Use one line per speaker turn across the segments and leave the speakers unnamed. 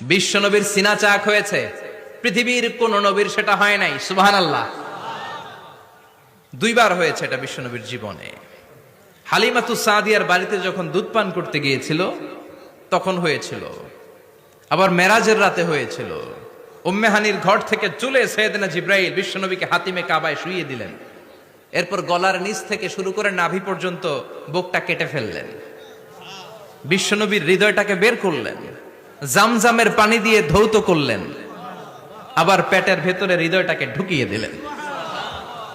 বিশ্ব নবীর সিনা চাক হয়েছে, পৃথিবীর কোন নবীর সেটা হয় নাই। সুবহানাল্লাহ। দুইবার হয়েছে এটা বিশ্ব নবীর জীবনে। হালিমাতুস সাদিয়ার বাড়িতে যখন দুধ পান করতে গিয়েছিল তখন হয়েছিল, আবার মেরাজের রাতে হয়েছিল। উম্মে হানির ঘর থেকে চলে সাইয়েদনা জিবরাইল বিশ্ব নবীকে হাতিমে কাবায় শুইয়ে দিলেন। এরপর গলার নিচ থেকে শুরু করে নাভি পর্যন্ত বুকটা কেটে ফেললেন, বিশ্বনবীর হৃদয়টাকে বের করলেন, জামজামের পানি দিয়ে ধৌত করলেন, আবার পেটের ভেতরে হৃদয়টাকে ঢুকিয়ে দিলেন।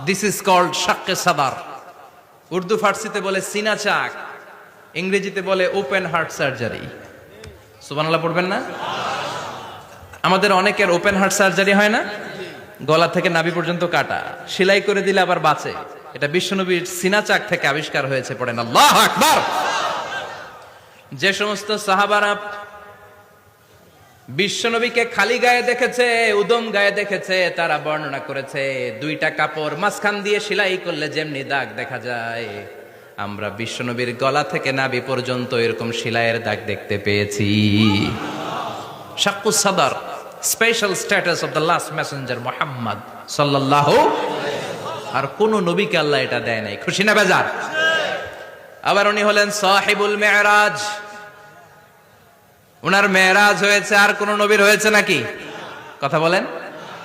দিস ইজ কল্ড শাক্কে সাদার। উর্দু ফার্সিতে বলে সিনা চাক, ইংরেজিতে বলে ওপেন হার্ট সার্জারি। সুবহানাল্লাহ পড়বেন না? আমাদের অনেকের ওপেন হার্ট সার্জারি হয় না, গলা থেকে নাভি পর্যন্ত কাটা, সেলাই করে দিলে আবার বাঁচে। এটা বিশ্বনবীর সিনা চাক থেকে আবিষ্কার হয়েছে। পড়েন আল্লাহু আকবার। যে সমস্ত সাহাবারা বিশ্বনবীকে খালি গায়ে দেখেছে, উদম গায়ে দেখেছে, তারা বর্ণনা করেছে দুইটা কাপড় মাঝখান দিয়ে সেলাই করলে যেমনি দাগ দেখা যায়, আমরা বিশ্বনবীর গলা থেকে নাভি পর্যন্ত এরকম সেলাইয়ের দাগ দেখতে পেয়েছি। শাক্কুস সাদার, special status of the last Messenger Muhammad সাল্লাল্লাহু। আর কোন নবীকে আল্লাহ এটা দেয় নাই। খুশি না বেজার? আবার উনি হলেন সাহিবুল মেরাজ। উনার মেরাজ হয়েছে, আর কোন নবীর হয়েছে নাকি? কথা বলেন।